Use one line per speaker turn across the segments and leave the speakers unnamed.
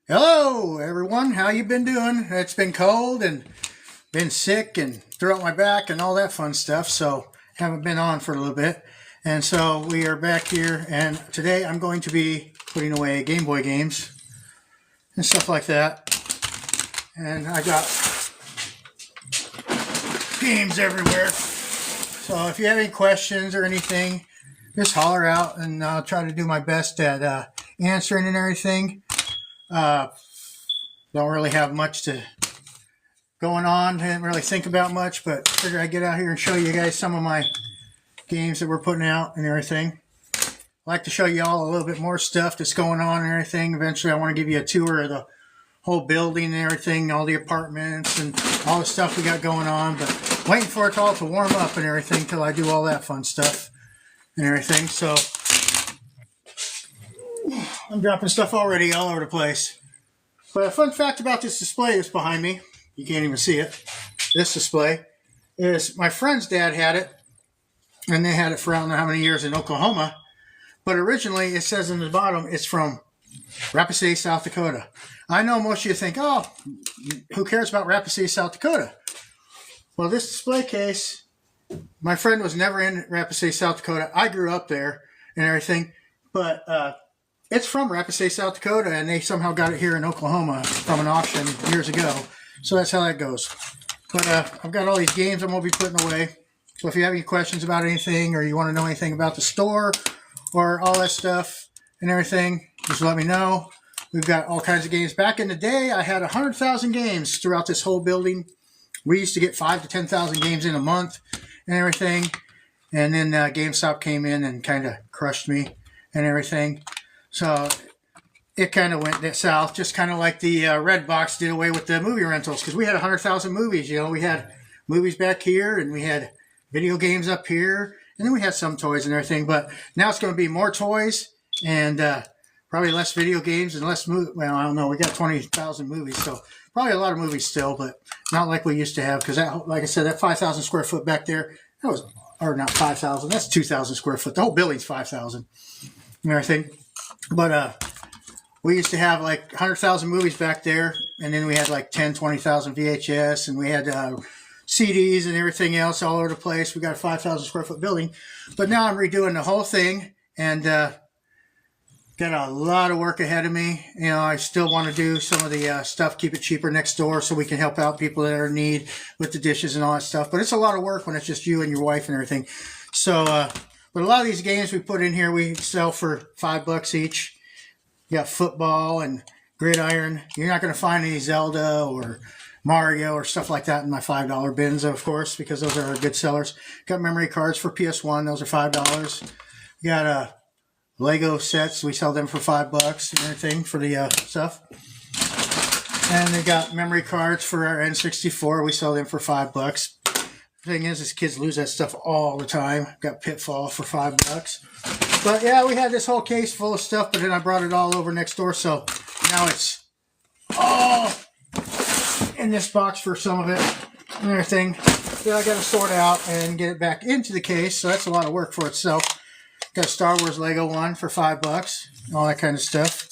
Hello, everyone. How you been doing? It's been cold and been sick and threw out my back and all that fun stuff. So haven't been on for a little bit. And so we are back here. And today I'm going to be putting away Game Boy games and stuff like that. And I got games everywhere. So if you have any questions or anything, just holler out and I'll try to do my best at answering and everything. Don't really have much to going on. Didn't really think about much, but figured I'd get out here and show you guys some of my games that we're putting out and everything. I'd like to show you all a little bit more stuff that's going on and everything. Eventually, I want to give you a tour of the whole building and everything, all the apartments and all the stuff we got going on. But waiting for it all to warm up and everything till I do all that fun stuff and everything. So I'm dropping stuff already all over the place. But a fun fact about this display that's behind me, you can't even see it, this display, is my friend's dad had it, and they had it for I don't know how many years in Oklahoma. But originally, it says in the bottom, it's from Rapid City, South Dakota. I know most of you think, oh, who cares about Rapid City, South Dakota? Well, this display case, my friend was never in Rapid City, South Dakota. I grew up there and everything, but it's from Rapid City, South Dakota, and they somehow got it here in Oklahoma from an auction years ago. So that's how that goes. But I've got all these games I'm going to be putting away. So if you have any questions about anything or you want to know anything about the store or all that stuff and everything, just let me know. We've got all kinds of games. Back in the day, I had 100,000 games throughout this whole building. We used to get 5,000 to 10,000 games in a month and everything. And then GameStop came in and kind of crushed me and everything. So it kind of went south, just kind of like the Red Box did away with the movie rentals, because we had 100,000 movies. You know, we had movies back here, and we had video games up here, and then we had some toys and everything. But now it's going to be more toys and probably less video games and less well, I don't know. We got 20,000 movies, so probably a lot of movies still, but not like we used to have. Because that, like I said, that 5,000 square foot back there, that was, or not 5,000. That's 2,000 square foot. The whole building's 5,000 and everything. But we used to have like 100,000 movies back there, and then we had like 10, 20,000 VHS, and we had CDs and everything else all over the place. We got a 5,000 square foot building. But now I'm redoing the whole thing, and got a lot of work ahead of me. You know, I still want to do some of the stuff, keep it cheaper next door so we can help out people that are in need with the dishes and all that stuff. But it's a lot of work when it's just you and your wife and everything. So, but a lot of these games we put in here, we sell for $5 each. You got football and gridiron. You're not going to find any Zelda or Mario or stuff like that in my $5 bins, of course, because those are good sellers. Got memory cards for PS1. Those are $5. We got Lego sets. We sell them for $5 and everything for the stuff. And they got memory cards for our N64. We sell them for $5. The thing is kids lose that stuff all the time. Got Pitfall for $5. But yeah, we had this whole case full of stuff, but then I brought it all over next door. So now it's all in this box for some of it and everything. Then I got to sort out and get it back into the case. So that's a lot of work for itself. Got a Star Wars Lego one for $5, all that kind of stuff.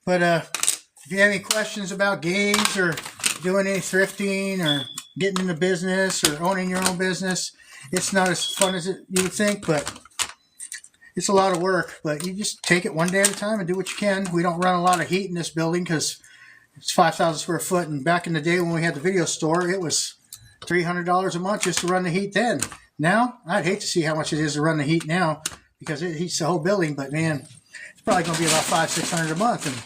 But if you have any questions about games or doing any thrifting or getting into business or owning your own business, it's not as fun as you would think, but it's a lot of work. But you just take it one day at a time and do what you can. We don't run a lot of heat in this building because it's 5,000 square foot. And back in the day when we had the video store, it was $300 a month just to run the heat then. Now, I'd hate to see how much it is to run the heat now, because it heats the whole building. But man, it's probably going to be about $500-600 a month. And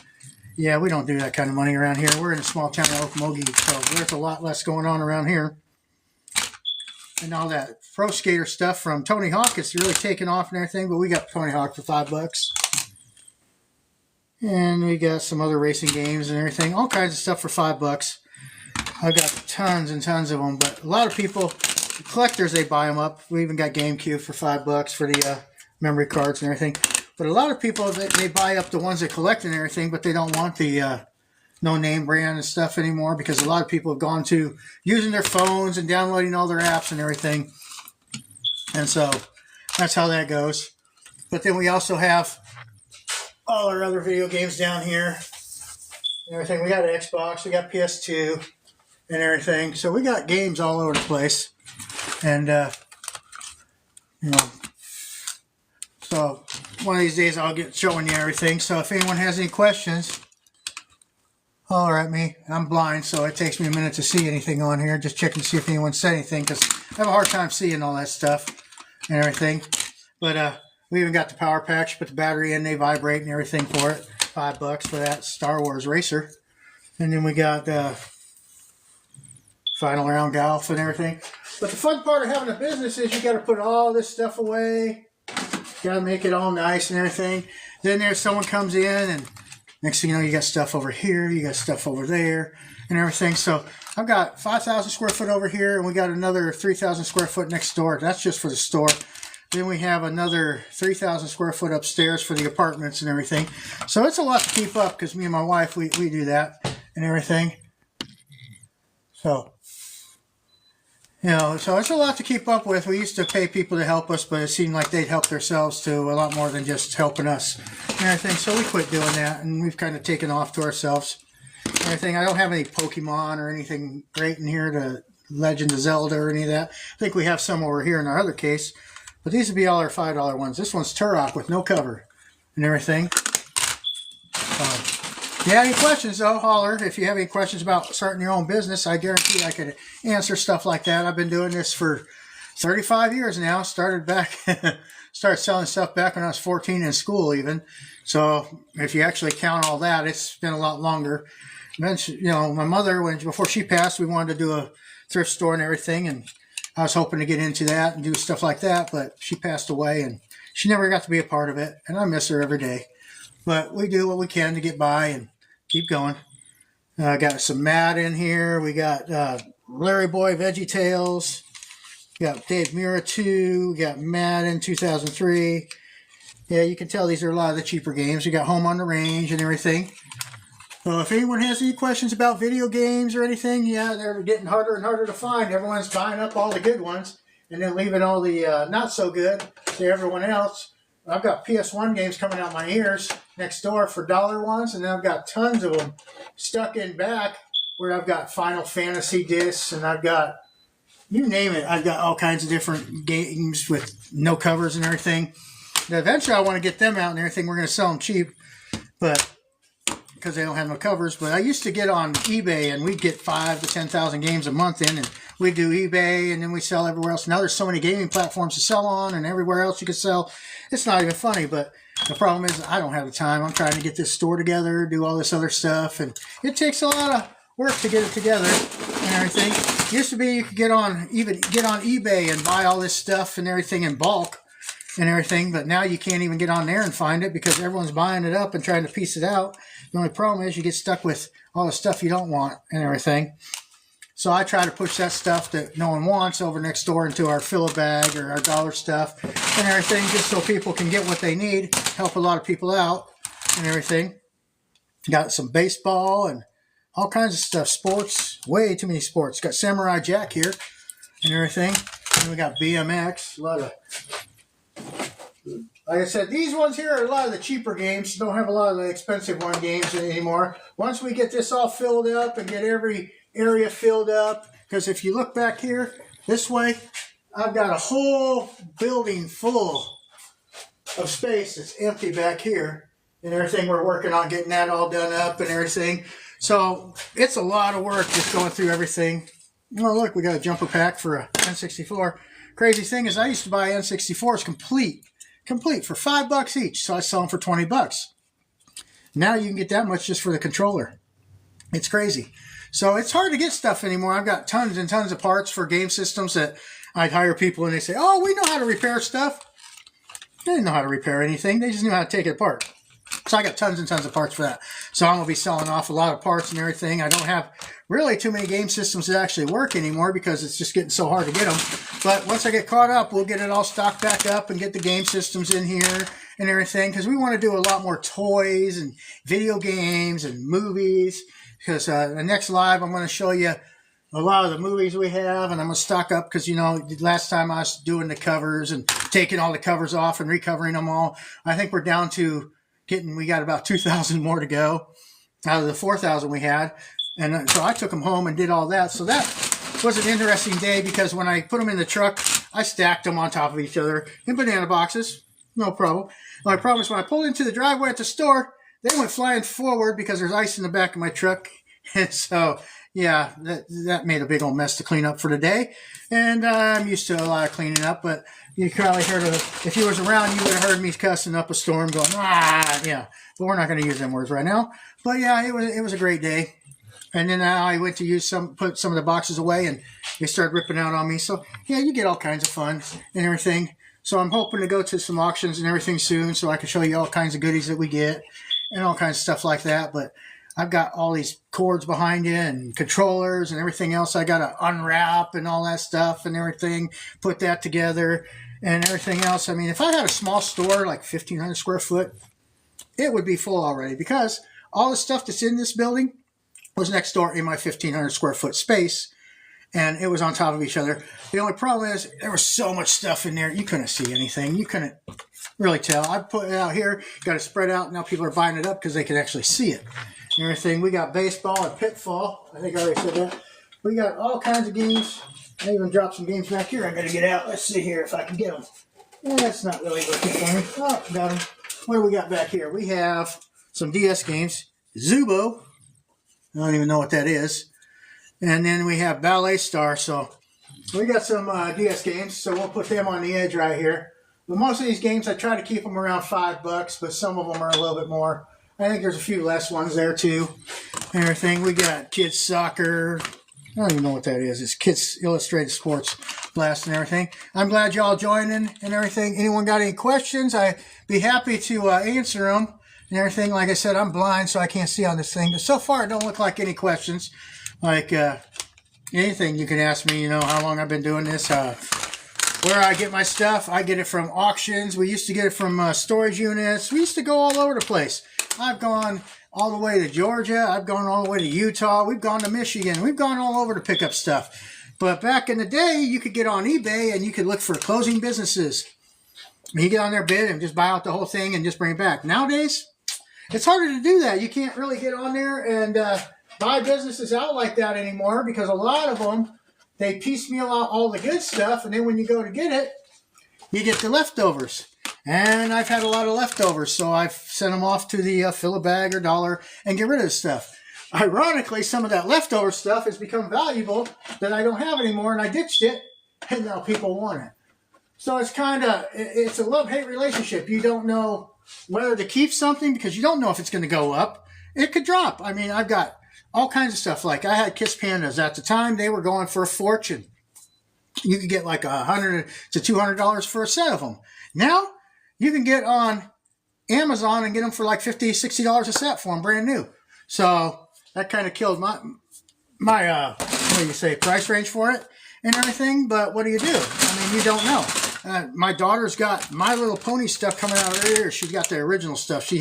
yeah, we don't do that kind of money around here. We're in a small town of Okmulgee, so there's a lot less going on around here. And all that pro skater stuff from Tony Hawk, it's really taken off and everything, but we got Tony Hawk for $5. And we got some other racing games and everything, all kinds of stuff for $5. I've got tons and tons of them, but a lot of people, the collectors, they buy them up. We even got GameCube for $5 for the memory cards and everything. But a lot of people, they buy up the ones that collect and everything, but they don't want the no-name brand and stuff anymore, because a lot of people have gone to using their phones and downloading all their apps and everything. And so that's how that goes. But then we also have all our other video games down here everything. We got Xbox, we got PS2 and everything. So we got games all over the place. And, you know, so one of these days I'll get showing you everything. So if anyone has any questions, holler at me. I'm blind, so it takes me a minute to see anything on here. Just checking to see if anyone said anything, because I have a hard time seeing all that stuff and everything. But we even got the power packs. You put the battery in, they vibrate and everything for it. $5 for that Star Wars racer. And then we got final round golf and everything. But the fun part of having a business is you got to put all this stuff away. Got to make it all nice and everything. Then there's someone comes in, and next thing you know, you got stuff over here, you got stuff over there and everything. So I've got 5,000 square foot over here, and we got another 3,000 square foot next door. That's just for the store. Then we have another 3,000 square foot upstairs for the apartments and everything. So it's a lot to keep up, because me and my wife, we do that and everything. So, you know, so it's a lot to keep up with. We used to pay people to help us, but it seemed like they'd help themselves too, a lot more than just helping us and everything. So we quit doing that, and we've kind of taken off to ourselves and everything. I don't have any Pokemon or anything great in here, to Legend of Zelda or any of that. I think we have some over here in our other case, but these would be all our $5 ones. This one's Turok with no cover and everything. If you have any questions, though, holler. If you have any questions about starting your own business, I guarantee I could answer stuff like that. I've been doing this for 35 years now. Started selling stuff back when I was 14 in school even. So if you actually count all that, it's been a lot longer. Eventually, you know, my mother, before she passed, we wanted to do a thrift store and everything, and I was hoping to get into that and do stuff like that, but she passed away, and she never got to be a part of it, and I miss her every day. But we do what we can to get by and keep going. Got some Matt in here. We got Larry Boy Veggie Tales. We got Dave Mura 2. We got Madden 2003. Yeah, you can tell these are a lot of the cheaper games. We got Home on the Range and everything. So if anyone has any questions about video games or anything, yeah, they're getting harder and harder to find. Everyone's buying up all the good ones and then leaving all the not so good to everyone else. I've got PS1 games coming out my ears next door for dollar ones, and then I've got tons of them stuck in back where I've got Final Fantasy discs, and I've got, you name it, I've got all kinds of different games with no covers and everything. Now, eventually I want to get them out and everything. We're going to sell them cheap, but because they don't have no covers. But I used to get on eBay, and we'd get 5,000 to 10,000 games a month in, and we'd do eBay, and then we sell everywhere else. Now there's so many gaming platforms to sell on, and everywhere else you can sell. It's not even funny, but the problem is I don't have the time. I'm trying to get this store together, do all this other stuff, and it takes a lot of work to get it together and everything. It used to be you could get on eBay and buy all this stuff and everything in bulk and everything, but now you can't even get on there and find it because everyone's buying it up and trying to piece it out. The only problem is you get stuck with all the stuff you don't want and everything. So I try to push that stuff that no one wants over next door into our fill-a-bag or our dollar stuff and everything, just so people can get what they need, help a lot of people out and everything. Got some baseball and all kinds of stuff. Sports, way too many sports. Got Samurai Jack here and everything. And we got BMX, a lot of... Like I said, these ones here are a lot of the cheaper games. Don't have a lot of the expensive one games anymore. Once we get this all filled up and get every area filled up, because if you look back here, this way, I've got a whole building full of space that's empty back here and everything. We're working on getting that all done up and everything. So it's a lot of work just going through everything. Oh, look, we got a jumper pack for a N64. Crazy thing is I used to buy N64s complete for $5 each. So I sell them for $20. Now you can get that much just for the controller. It's crazy. So it's hard to get stuff anymore. I've got tons and tons of parts for game systems that I'd hire people and they say, oh, we know how to repair stuff. They didn't know how to repair anything. They just knew how to take it apart. So I got tons and tons of parts for that. So I'm going to be selling off a lot of parts and everything. I don't have really too many game systems that actually work anymore because it's just getting so hard to get them. But once I get caught up, we'll get it all stocked back up and get the game systems in here and everything, because we want to do a lot more toys and video games and movies. Because the next live, I'm going to show you a lot of the movies we have, and I'm going to stock up because, you know, last time I was doing the covers and taking all the covers off and recovering them all, I think we're down to we got about 2,000 more to go out of the 4,000 we had. And so I took them home and did all that. So that was an interesting day because when I put them in the truck, I stacked them on top of each other in banana boxes. No problem. My problem is when I pulled into the driveway at the store, they went flying forward because there's ice in the back of my truck. And so, yeah, that made a big old mess to clean up for today. And I'm used to a lot of cleaning up, but you probably heard of, if you was around, you would have heard me cussing up a storm going, yeah. But we're not going to use them words right now. But yeah, it was a great day. And then I went to put some of the boxes away, and they started ripping out on me. So yeah, you get all kinds of fun and everything. So I'm hoping to go to some auctions and everything soon, so I can show you all kinds of goodies that we get and all kinds of stuff like that. But I've got all these cords behind you and controllers and everything else I got to unwrap and all that stuff and everything, put that together and everything else. I mean, if I had a small store, like 1,500 square foot, it would be full already because all the stuff that's in this building was next door in my 1,500 square foot space, and it was on top of each other. The only problem is there was so much stuff in there, you couldn't see anything. You couldn't really tell. I put it out here, got it spread out. Now people are buying it up because they can actually see it and everything. We got baseball and pitfall. I think I already said that. We got all kinds of games. I even dropped some games back here. I'm going to get out. Let's see here if I can get them. That's not really working for me. Oh, got them. What do we got back here? We have some DS games. Zubo. I don't even know what that is. And then we have Ballet Star. So we got some DS games. So we'll put them on the edge right here. But most of these games, I try to keep them around $5, but some of them are a little bit more. I think there's a few less ones there too. And everything. We got Kids Soccer. I don't even know what that is. It's Kids Illustrated Sports Blast and everything. I'm glad y'all joining and everything. Anyone got any questions? I'd be happy to answer them and everything. Like I said, I'm blind, so I can't see on this thing. But so far, it don't look like any questions. Like anything you can ask me, how long I've been doing this, where I get my stuff. I get it from auctions. We used to get it from storage units. We used to go all over the place. I've gone all the way to Georgia. I've gone all the way to Utah. We've gone to Michigan. We've gone all over to pick up stuff. But back in the day, you could get on eBay and you could look for closing businesses. You get on their bid and just buy out the whole thing and just bring it back. Nowadays, it's harder to do that. You can't really get on there and buy businesses out like that anymore because a lot of them, they piecemeal out all the good stuff, and then when you go to get it, you get the leftovers. And I've had a lot of leftovers, so I've sent them off to the fill a bag or dollar and get rid of the stuff. Ironically, some of that leftover stuff has become valuable that I don't have anymore, and I ditched it, and now people want it. So it's it's a love-hate relationship. You don't know whether to keep something because you don't know if it's going to go up. It could drop. I mean, I've got all kinds of stuff. Like I had Kiss Pandas. At the time, they were going for a fortune. You could get like $100 to $200 for a set of them. Now, you can get on Amazon and get them for like $50, $60 a set for them, brand new. So that kind of killed my what do you say, price range for it and everything. But what do? I mean, you don't know. My daughter's got My Little Pony stuff coming out right here. She's got the original stuff. She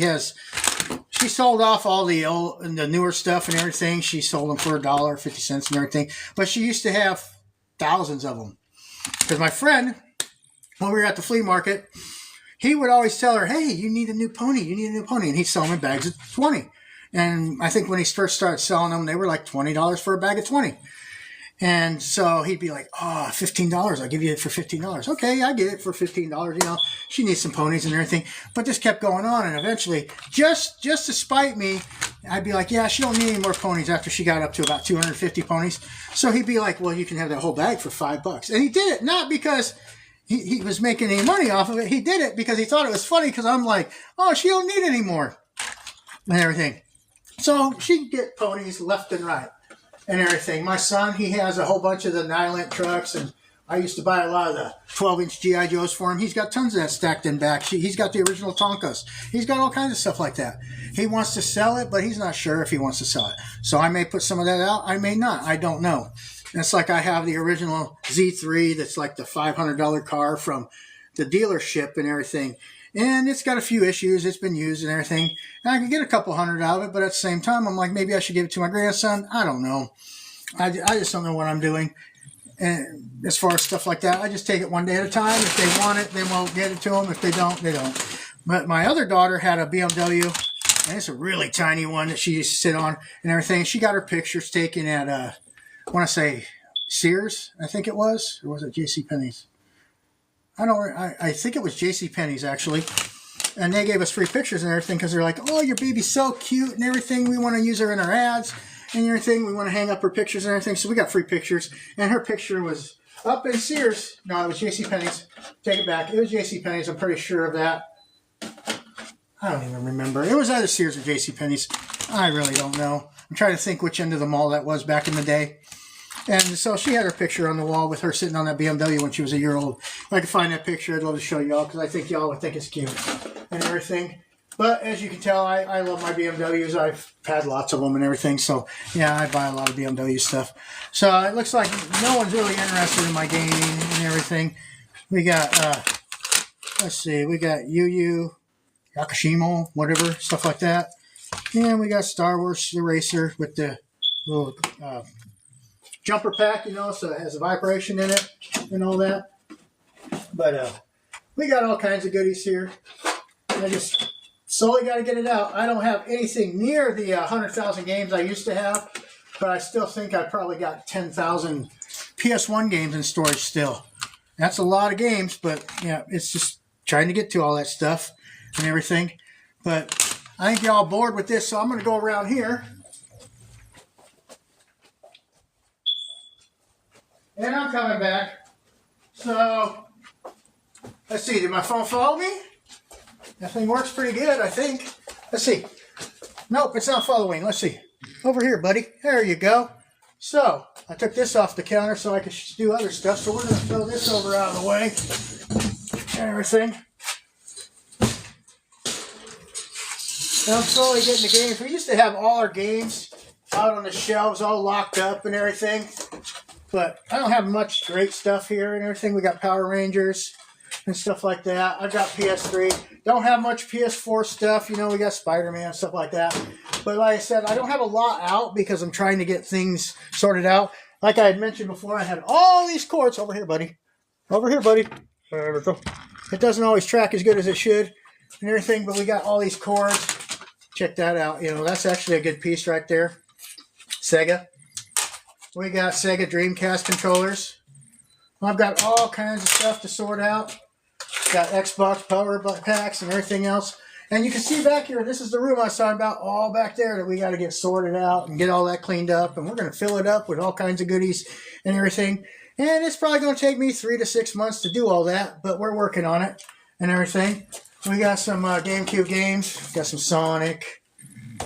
sold off all the old and the newer stuff and everything. She sold them for $1, 50 cents and everything. But she used to have thousands of them. Because my friend, when we were at the flea market, he would always tell her, hey, you need a new pony. You need a new pony. And he'd sell them in bags of 20. And I think when he first started selling them, they were like $20 for a bag of 20. And so he'd be like, oh, $15. I'll give you it for $15. Okay, I get it for $15. She needs some ponies and everything. But this kept going on. And eventually, just to spite me, I'd be like, yeah, she don't need any more ponies after she got up to about 250 ponies. So he'd be like, well, you can have that whole bag for $5. And he did it, not because he was making any money off of it. He did it because he thought it was funny because I'm like, oh, she don't need any more and everything. So she'd get ponies left and right and everything. My son, he has a whole bunch of the Nylent trucks, and I used to buy a lot of the 12-inch G.I. Joes for him. He's got tons of that stacked in back. He's got the original Tonkas. He's got all kinds of stuff like that. He wants to sell it, but he's not sure if he wants to sell it. So I may put some of that out. I may not. I don't know. And it's like I have the original Z3 that's like the $500 car from the dealership and everything. And it's got a few issues. It's been used and everything. And I can get a couple hundred out of it, but at the same time, I'm like, maybe I should give it to my grandson. I don't know. I just don't know what I'm doing. And as far as stuff like that, I just take it one day at a time. If they want it, then we'll get it to them. If they don't, they don't. But my other daughter had a BMW And it's a really tiny one that she used to sit on and everything. She got her pictures taken at, I want to say, Sears, I think it was. Or was it JCPenney's? I think it was JCPenney's, actually. And they gave us free pictures and everything because they're like, oh, your baby's so cute and everything. We want to use her in our ads and everything. We want to hang up her pictures and everything. So we got free pictures. And her picture was up in Sears. No, it was JCPenney's. Take it back. It was JCPenney's. I'm pretty sure of that. I don't even remember. It was either Sears or JCPenney's. I really don't know. I'm trying to think which end of the mall that was back in the day. And so she had her picture on the wall with her sitting on that BMW when she was a year old. If I could find that picture, I'd love to show y'all because I think y'all would think it's cute and everything. But as you can tell, I love my BMWs. I've had lots of them and everything. So, yeah, I buy a lot of BMW stuff. So it looks like no one's really interested in my gaming and everything. We got, let's see, we got Yu Yakushima, whatever, stuff like that. And we got Star Wars Eraser with the little jumper pack, so it has a vibration in it and all that. But we got all kinds of goodies here. I just slowly got to get it out. I don't have anything near the 100,000 games I used to have, but I still think I probably got 10,000 PS1 games in storage still. That's a lot of games, but yeah, it's just trying to get to all that stuff and everything. But I think you're all bored with this, so I'm going to go around here. And I'm coming back. So, let's see, did my phone follow me? That thing works pretty good, I think. Let's see. Nope, it's not following. Let's see. Over here, buddy. There you go. So, I took this off the counter so I could do other stuff. So we're going to throw this over out of the way. And everything. Now I'm slowly getting the games. We used to have all our games out on the shelves, all locked up and everything. But I don't have much great stuff here and everything. We got Power Rangers and stuff like that. I've got PS3. Don't have much PS4 stuff. We got Spider-Man and stuff like that. But like I said, I don't have a lot out because I'm trying to get things sorted out. Like I had mentioned before, I had all these cords. Over here, buddy. Over here, buddy. There we go. It doesn't always track as good as it should and everything, but we got all these cords. Check that out. That's actually a good piece right there. Sega. We got Sega Dreamcast controllers. I've got all kinds of stuff to sort out. Got Xbox power packs and everything else. And you can see back here, this is the room I was talking about, all back there that we got to get sorted out and get all that cleaned up. And we're going to fill it up with all kinds of goodies and everything. And it's probably going to take me 3 to 6 months to do all that, but we're working on it and everything. We got some GameCube games. Got some Sonic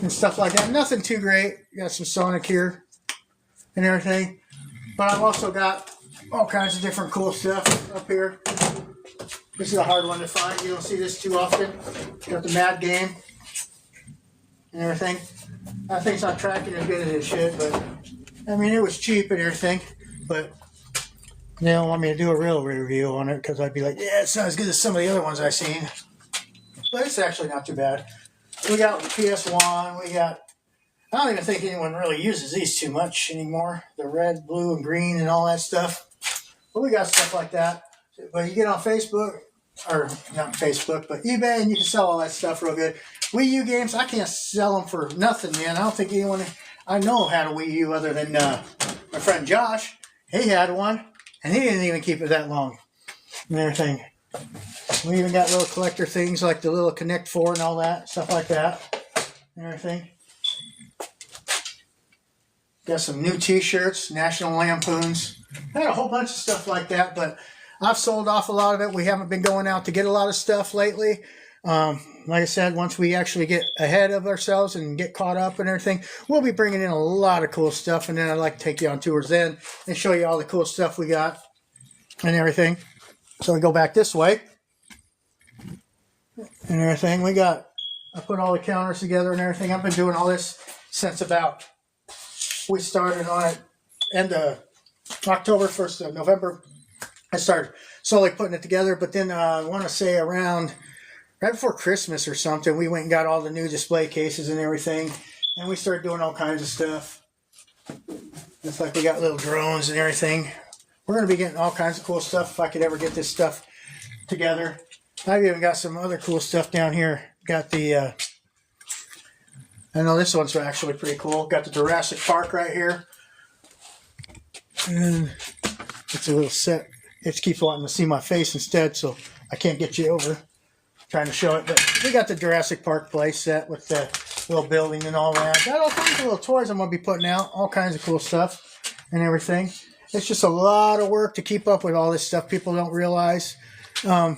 and stuff like that. Nothing too great. Got some Sonic here and everything. But I've also got all kinds of different cool stuff up here. This is a hard one to find. You don't see this too often. Got the Mad Game and everything. I think it's not tracking as good as it should, but I mean, it was cheap and everything. But they don't want me to do a real review on it because I'd be like, yeah, it's not as good as some of the other ones I've seen. But it's actually not too bad. We got PS1. We got, I don't even think anyone really uses these too much anymore. The red, blue, and green and all that stuff. But we got stuff like that. But you get on Facebook, or not Facebook, but eBay, and you can sell all that stuff real good. Wii U games, I can't sell them for nothing, man. I don't think anyone I know had a Wii U other than my friend Josh. He had one, and he didn't even keep it that long and everything. We even got little collector things like the little Connect 4 and all that, stuff like that and everything. Got some new t-shirts, National Lampoons. I had a whole bunch of stuff like that, but I've sold off a lot of it. We haven't been going out to get a lot of stuff lately. Like I said, once we actually get ahead of ourselves and get caught up and everything, we'll be bringing in a lot of cool stuff. And then I'd like to take you on tours then and show you all the cool stuff we got and everything. So we go back this way and everything. I put all the counters together and everything. I've been doing all this since we started on it end of October, 1st of November. I started slowly putting it together, but then I want to say around right before Christmas or something, we went and got all the new display cases and everything, and we started doing all kinds of stuff. It's like we got little drones and everything. We're going to be getting all kinds of cool stuff if I could ever get this stuff together. I've even got some other cool stuff down here. Got the I know this one's actually pretty cool. Got the Jurassic Park right here. And it's a little set. It keeps wanting to see my face instead, so I can't get you over. Trying to show it, but we got the Jurassic Park play set with the little building and all that. Got all kinds of little toys I'm going to be putting out. All kinds of cool stuff and everything. It's just a lot of work to keep up with all this stuff. People don't realize how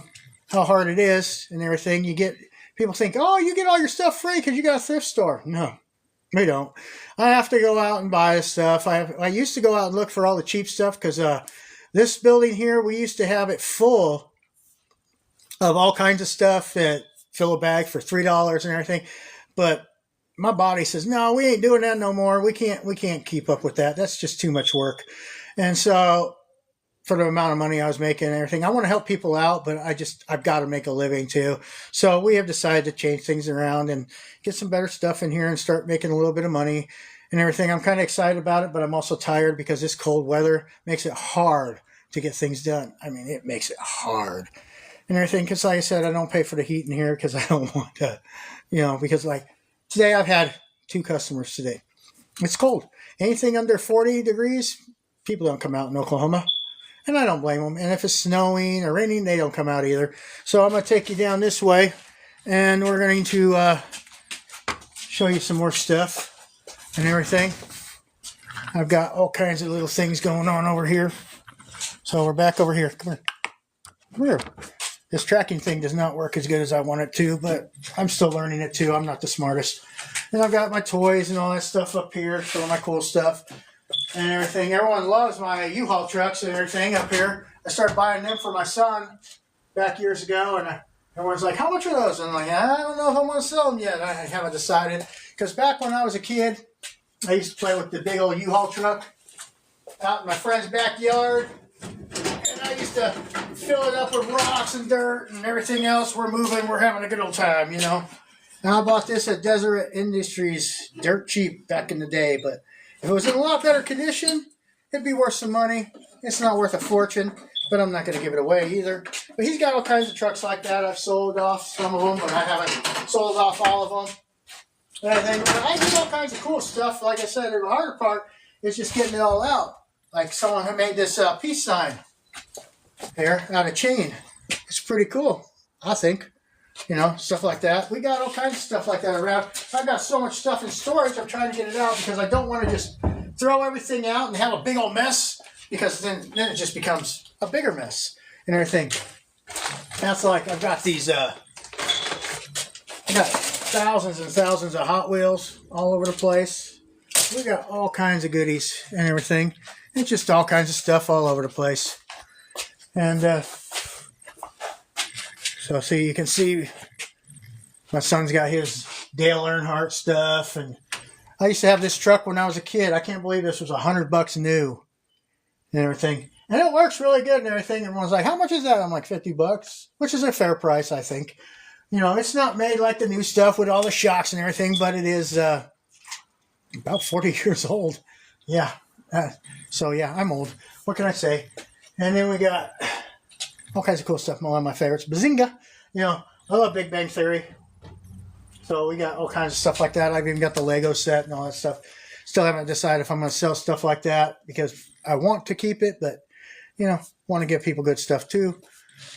hard it is and everything. People think, oh, you get all your stuff free because you got a thrift store. No, we don't. I have to go out and buy the stuff. I used to go out and look for all the cheap stuff because this building here, we used to have it full of all kinds of stuff that fill a bag for $3 and everything. But my body says, no, we ain't doing that no more. We can't keep up with that. That's just too much work. And so for the amount of money I was making and everything, I want to help people out, but I've got to make a living too. So we have decided to change things around and get some better stuff in here and start making a little bit of money and everything. I'm kind of excited about it, but I'm also tired because this cold weather makes it hard to get things done. I mean, it makes it hard. And everything, because like I said, I don't pay for the heat in here because I don't want to, because like today I've had 2 customers today. It's cold. Anything under 40 degrees, people don't come out in Oklahoma. And I don't blame them. And if it's snowing or raining, they don't come out either. So I'm going to take you down this way and we're going to show you some more stuff and everything. I've got all kinds of little things going on over here. So we're back over here. Come here. Come here. This tracking thing does not work as good as I want it to, but I'm still learning it too. I'm not the smartest. And I've got my toys and all that stuff up here, some of my cool stuff and everything. Everyone loves my U-Haul trucks and everything up here. I started buying them for my son back years ago, and everyone's like, how much are those? And I'm like, I don't know if I want to sell them yet. I haven't decided. Because back when I was a kid, I used to play with the big old U-Haul truck out in my friend's backyard. And I used to fill it up with rocks and dirt and everything else. We're moving. We're having a good old time, And I bought this at Deseret Industries, dirt cheap back in the day. But if it was in a lot better condition, it'd be worth some money. It's not worth a fortune, but I'm not going to give it away either. But he's got all kinds of trucks like that. I've sold off some of them, but I haven't sold off all of them. And I do all kinds of cool stuff. Like I said, the harder part is just getting it all out. Like someone who made this peace sign here out of chain. It's pretty cool, I think. Stuff like that. We got all kinds of stuff like that around. I've got so much stuff in storage, I'm trying to get it out because I don't want to just throw everything out and have a big old mess because then it just becomes a bigger mess and everything. That's like, I've got these, I got thousands and thousands of Hot Wheels all over the place. We got all kinds of goodies and everything. It's just all kinds of stuff all over the place. And so you can see my son's got his Dale Earnhardt stuff. And I used to have this truck when I was a kid. I can't believe this was $100 new and everything. And it works really good and everything. Everyone's like, how much is that? I'm like, $50, which is a fair price, I think. It's not made like the new stuff with all the shocks and everything, but it is about 40 years old. Yeah. So yeah, I'm old. What can I say? And then we got all kinds of cool stuff. One of my favorites, Bazinga. I love Big Bang Theory. So we got all kinds of stuff like that. I've even got the Lego set and all that stuff. Still haven't decided if I'm going to sell stuff like that because I want to keep it, but want to give people good stuff too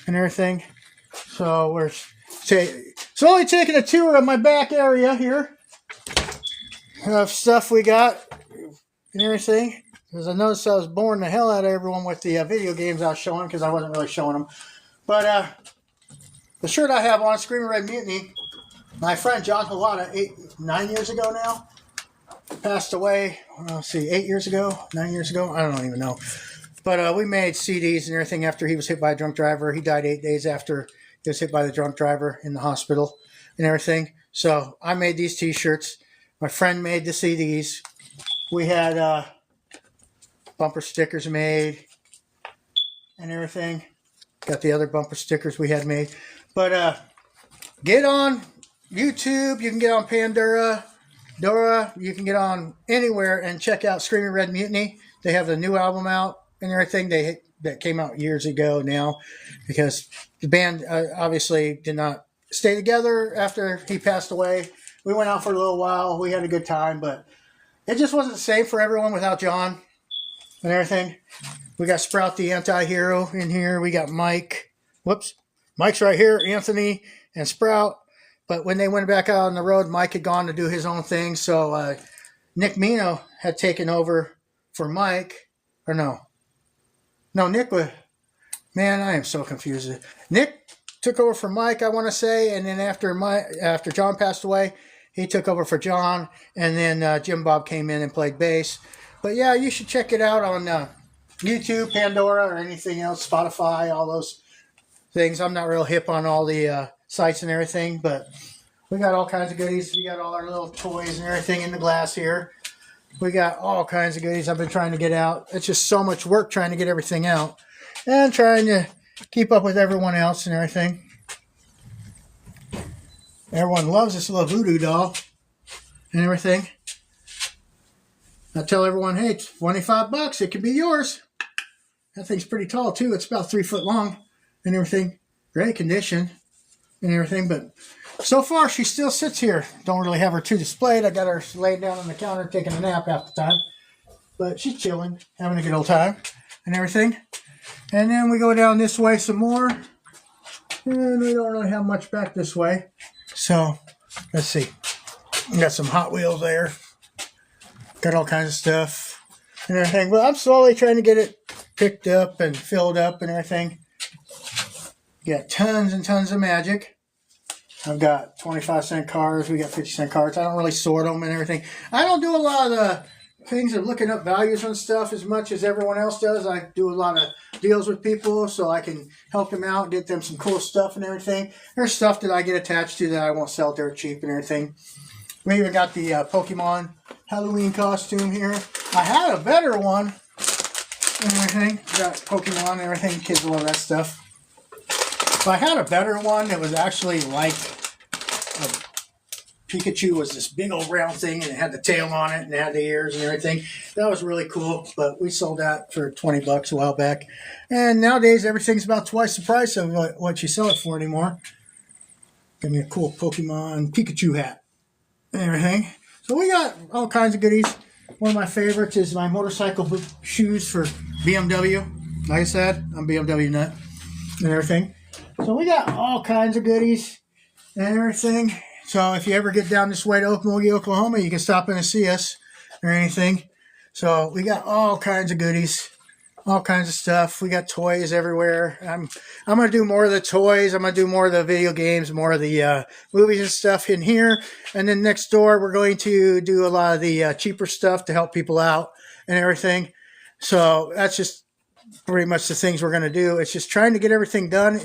and everything. So we're only taking a tour of my back area here of stuff we got and everything. Because I noticed I was boring the hell out of everyone with the video games I was showing because I wasn't really showing them. But the shirt I have on, Screaming Red Mutiny, my friend John Halata, 9 years ago now, passed away, 8 years ago, 9 years ago, I don't even know. But we made CDs and everything after he was hit by a drunk driver. He died 8 days after he was hit by the drunk driver in the hospital and everything. So I made these t-shirts. My friend made the CDs. We had bumper stickers made and everything. Got the other bumper stickers we had made. But get on YouTube. You can get on Pandora. You can get on anywhere and check out Screaming Red Mutiny. They have the new album out and everything. That came out years ago now because the band obviously did not stay together after he passed away. We went out for a little while. We had a good time, but it just wasn't the same for everyone without John and everything. We got Sprout the anti-hero in here. We got Mike. Whoops. Mike's right here, Anthony and Sprout. But when they went back out on the road, Mike had gone to do his own thing. So Nick Mino had taken over for Mike. Or no. No, Nick was... Man, I am so confused. Nick took over for Mike, I want to say. And then after John passed away, he took over for John. And then Jim Bob came in and played bass. But yeah, you should check it out on YouTube, Pandora, or anything else, Spotify, all those things. I'm not real hip on all the sites and everything, but we got all kinds of goodies. We got all our little toys and everything in the glass here. We got all kinds of goodies I've been trying to get out. It's just so much work trying to get everything out and trying to keep up with everyone else and everything. Everyone loves this little voodoo doll and everything. I tell everyone, hey, it's $25. It could be yours. That thing's pretty tall, too. It's about 3 foot long and everything. Great condition and everything. But so far, she still sits here. Don't really have her too displayed. I got her laying down on the counter taking a nap half the time. But she's chilling, having a good old time and everything. And then we go down this way some more. And we don't really have much back this way. So, let's see. We got some Hot Wheels there. Got all kinds of stuff and everything. Well, I'm slowly trying to get it picked up and filled up and everything. Got tons and tons of magic. I've got 25-cent cards. We got 50-cent cards. I don't really sort them and everything. I don't do a lot of the things of looking up values on stuff as much as everyone else does. I do a lot of deals with people so I can help them out, get them some cool stuff and everything. There's stuff that I get attached to that I won't sell dirt cheap and everything. We even got the Pokemon Halloween costume here. I had a better one and everything. Got Pokemon and everything. Kids love that stuff. But I had a better one that was actually like Pikachu was this big old round thing and it had the tail on it and it had the ears and everything. That was really cool, but we sold that for $20 a while back. And nowadays everything's about twice the price of what you sell it for anymore. Got me a cool Pokemon Pikachu hat and everything. So we got all kinds of goodies. One of my favorites is my motorcycle shoes for BMW. Like I said, I'm BMW nut and everything. So we got all kinds of goodies and everything. So if you ever get down this way to Okmulgee, Oklahoma, you can stop in and see us or anything. So we got all kinds of goodies, all kinds of stuff. We got toys everywhere. I'm going to do more of the toys. I'm going to do more of the video games, more of the movies and stuff in here. And then next door, we're going to do a lot of the cheaper stuff to help people out and everything. So that's just pretty much the things we're going to do. It's just trying to get everything done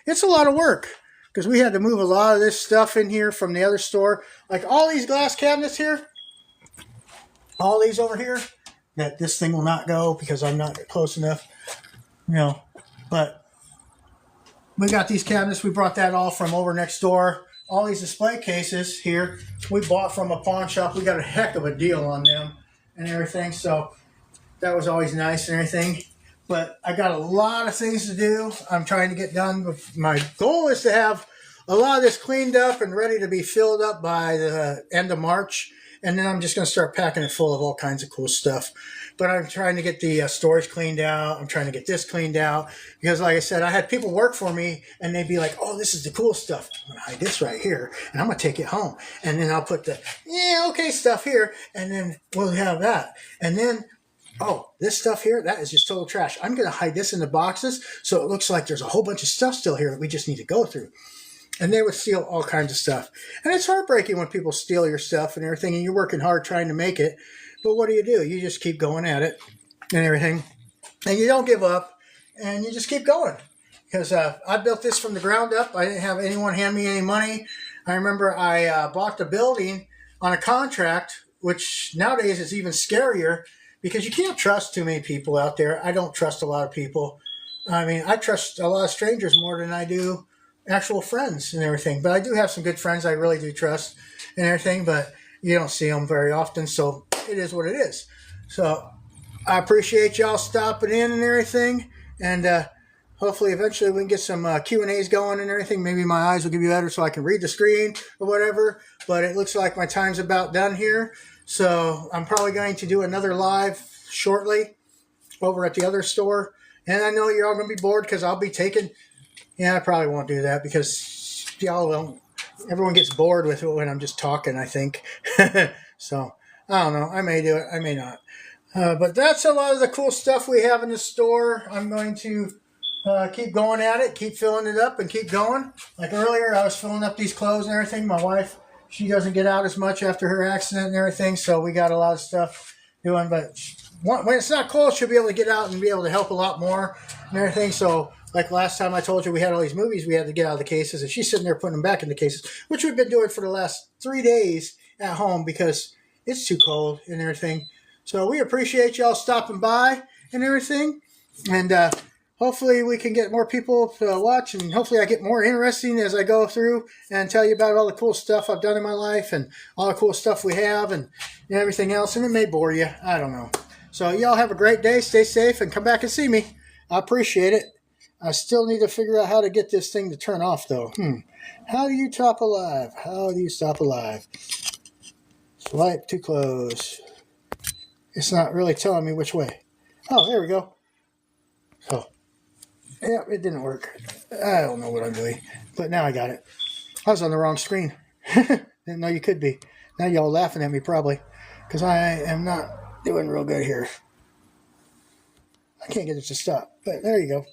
it's a lot of work because we had to move a lot of this stuff in here from the other store. Like all these glass cabinets here, all these over here, that this thing will not go because I'm not close enough, but we got these cabinets. We brought that all from over next door. All these display cases here, we bought from a pawn shop. We got a heck of a deal on them and everything. So that was always nice and everything. But I got a lot of things to do. I'm trying to get done. My goal is to have a lot of this cleaned up and ready to be filled up by the end of March. And then I'm just going to start packing it full of all kinds of cool stuff. But I'm trying to get the storage cleaned out. I'm trying to get this cleaned out. Because like I said, I had people work for me and they'd be like, oh, this is the cool stuff. I'm going to hide this right here and I'm going to take it home. And then I'll put the, okay stuff here. And then we'll have that. And then, oh, this stuff here, that is just total trash. I'm going to hide this in the boxes so it looks like there's a whole bunch of stuff still here that we just need to go through. And they would steal all kinds of stuff. And it's heartbreaking when people steal your stuff and everything, and you're working hard trying to make it. But what do? You just keep going at it and everything. And you don't give up, and you just keep going. Because I built this from the ground up. I didn't have anyone hand me any money. I remember I bought the building on a contract, which nowadays is even scarier because you can't trust too many people out there. I don't trust a lot of people. I mean, I trust a lot of strangers more than I do actual friends and everything. But I do have some good friends I really do trust and everything, but you don't see them very often, so it is what it is. So I appreciate y'all stopping in and everything, and Hopefully, eventually, we can get some Q&As going and everything. Maybe my eyes will get better so I can read the screen or whatever. But it looks like my time's about done here. So I'm probably going to do another live shortly over at the other store. And I know you're all going to be bored because I'll be taking... Yeah, I probably won't do that because y'all don't... Everyone gets bored with it when I'm just talking, I think. So, I don't know. I may do it. I may not. But that's a lot of the cool stuff we have in the store. I'm going to keep going at it, keep filling it up, and keep going. Like earlier, I was filling up these clothes and everything. My wife, she doesn't get out as much after her accident and everything, so we got a lot of stuff doing. But when it's not cold, she'll be able to get out and be able to help a lot more and everything. So, like last time I told you we had all these movies we had to get out of the cases, and she's sitting there putting them back in the cases, which we've been doing for the last 3 days at home because it's too cold and everything. So we appreciate y'all stopping by and everything. And hopefully we can get more people to watch, and hopefully I get more interesting as I go through and tell you about all the cool stuff I've done in my life and all the cool stuff we have and everything else. And it may bore you. I don't know. So y'all have a great day. Stay safe and come back and see me. I appreciate it. I still need to figure out how to get this thing to turn off, though. How do you stop alive? How do you stop alive? Swipe to close. It's not really telling me which way. Oh, there we go. So, yeah, it didn't work. I don't know what I'm doing. But now I got it. I was on the wrong screen. Didn't know you could be. Now y'all laughing at me probably. Because I am not doing real good here. I can't get it to stop. But there you go.